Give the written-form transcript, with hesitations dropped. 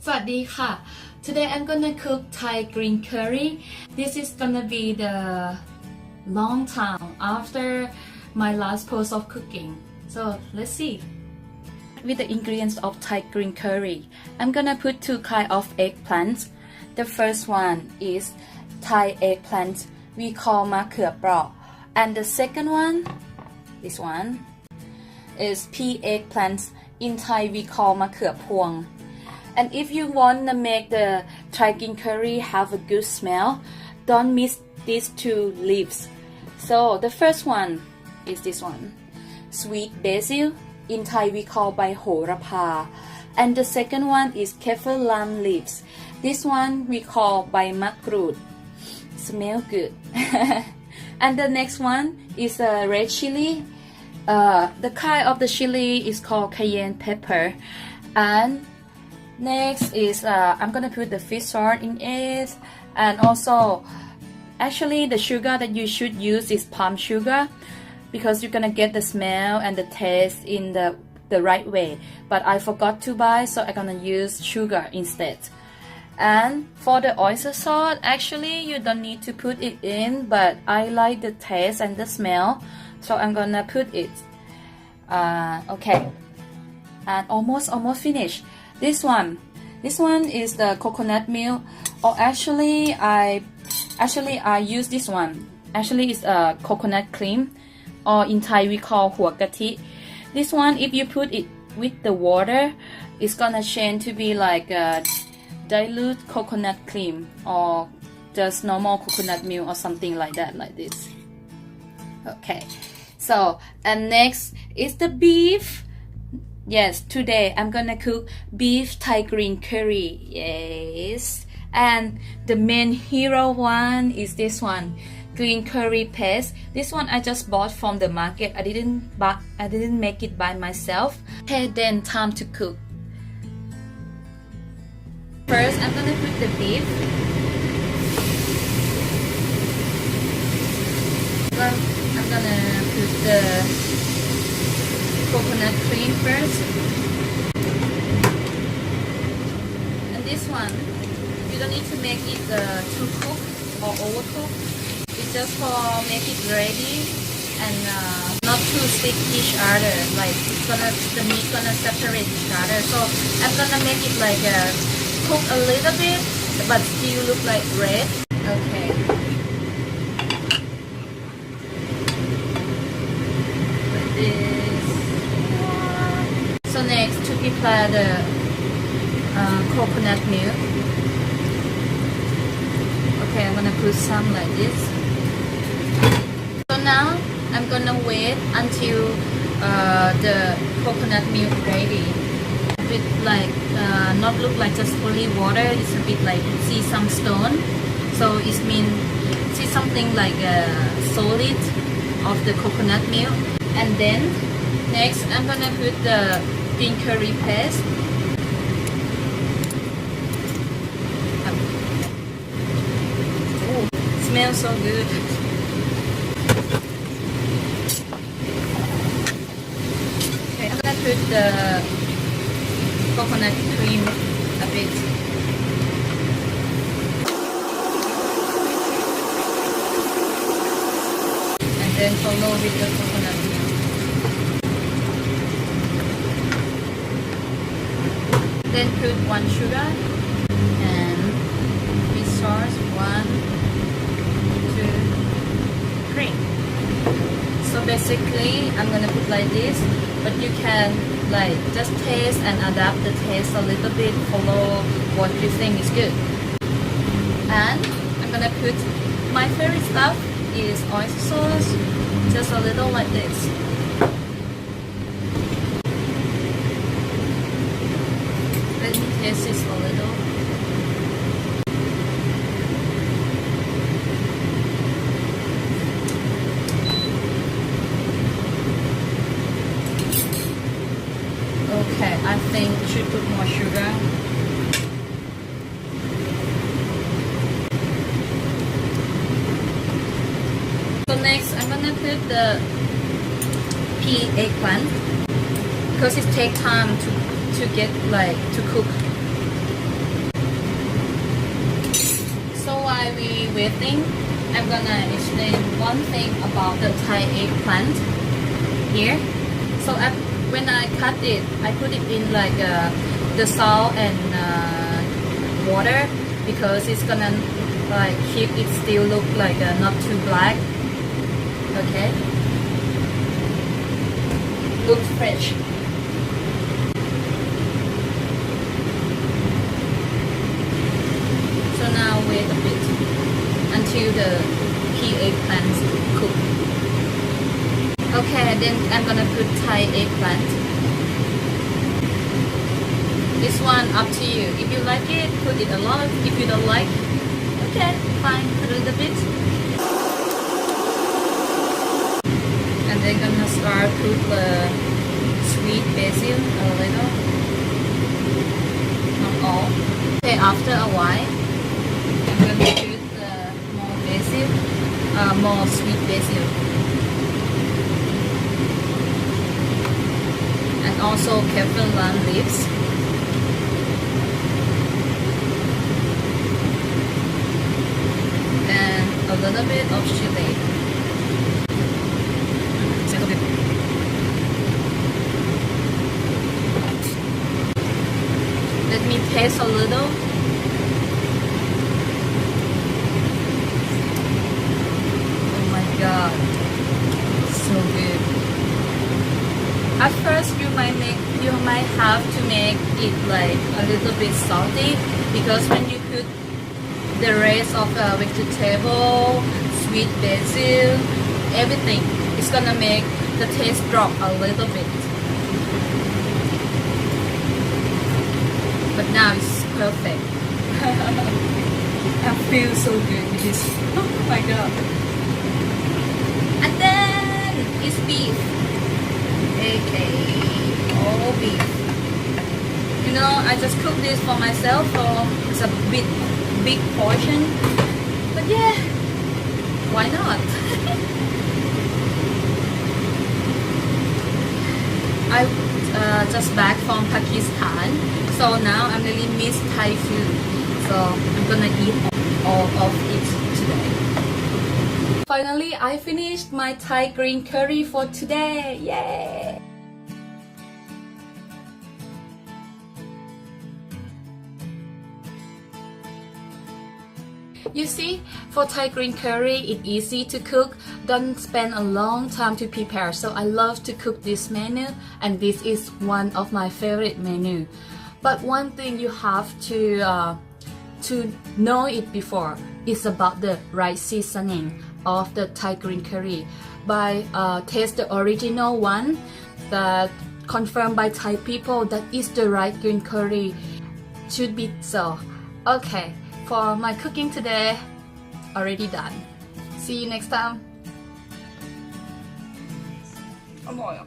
สวัสดีค่ะ Today I'm gonna cook Thai green curry. This is gonna be the long time after my last post of cooking. So let's see. With the ingredients of Thai green curry, I'm gonna put two kinds of eggplants. The first one is Thai eggplant we call มะเขือเปราะ and the second one, this one, is pea eggplant. In Thai we call มะเขือพวง. And if you want to make the Thai green curry have a good smell, don't miss these two leaves. So the first one is this one, sweet basil. In Thai we call ใบโหระพา and the second one is Kaffir lime leaves. This one we call ใบมะกรูด. Smell good. And the next one is a red chili. The kind of the chili is called Cayenne pepper. And next is I'm gonna put the fish sauce in it, and also actually the sugar that you should use is palm sugar because you're gonna get the smell and the taste in the right way. But I forgot to buy, so I'm gonna use sugar instead. And for the oyster sauce, actually you don't need to put it in, but I like the taste and the smell, so I'm gonna put it. Okay, and almost finished. This one is the coconut milk, or actually I use this one. Actually it's a coconut cream, or in Thai we call หัวกะทิ This one, if you put it with the water, it's gonna change to be like a dilute coconut cream or just normal coconut milk or something like that, like this. Okay, so and next is the beef. Yes, today I'm gonna cook beef Thai green curry. Yes, and the main hero one is this one, green curry paste. This one I just bought from the market. I didn't make it by myself. Okay, then time to cook. First, I'm gonna put the beef. Well, I'm gonna put the coconut cream first. And this one, you don't need to make it too cooked or overcooked. It's just for make it ready and not too stick each other. Like the meat gonna separate each other. So I'm gonna make it like cook a little bit, but still look like red. Okay. Like this. So next, to prepare the coconut milk. Okay, I'm gonna put some like this. So now I'm gonna wait until the coconut milk ready. A bit like not look like just only water. It's a bit like see some stone. So it means see something like solid of the coconut milk. And then next I'm gonna put the green curry paste. Oh, smells so good. Okay, I'm gonna put the coconut cream a bit. And then follow with the coconut milk. Then put one sugar and fish sauce, 1, 2, 3. So basically I'm gonna put like this, but you can like just taste and adapt the taste a little bit, follow what you think is good. And I'm gonna put my favorite stuff is oyster sauce, just a little like this. Let me taste this a little. Okay, I think we should put more sugar. So next, I'm gonna put the pea eggplant because it takes time to get like to cook. we waiting, I'm gonna explain one thing about the Thai eggplant here. So when I cut it, I put it in like the salt and water because it's gonna like keep it still look like not too black. Okay, looks fresh. So now wait a bit until the pea eggplants cook. Okay, then I'm gonna put Thai eggplant. This one up to you. If you like it, put it a lot. If you don't like, okay, fine, a little bit. And then gonna start put the sweet basil a little. Not all. Okay, after a while, I'm gonna put more basil, more sweet basil. And also Kaffir lime leaves. And a little bit of chili. Let me taste a little. Oh my god, so good. At first you might have to make it like a little bit salty because when you put the rest of the vegetable, sweet basil, everything, it's gonna make the taste drop a little bit. But now it's perfect. I feel so good with this. Oh my god. And then it's beef. Okay, all beef. You know, I just cooked this for myself, so it's a big portion. But yeah, why not? I just back from Pakistan, so now I really miss Thai food. So I'm gonna eat all of it today. Finally, I finished my Thai green curry for today. Yay! You see, for Thai green curry, it's easy to cook, don't spend a long time to prepare. So I love to cook this menu, and this is one of my favorite menu. But one thing you have to know it before is about the right seasoning of the Thai green curry. By taste the original one that confirmed by Thai people that is the right green curry should be so. Okay. For my cooking today, already done. See you next time. อร่อยอ่ะ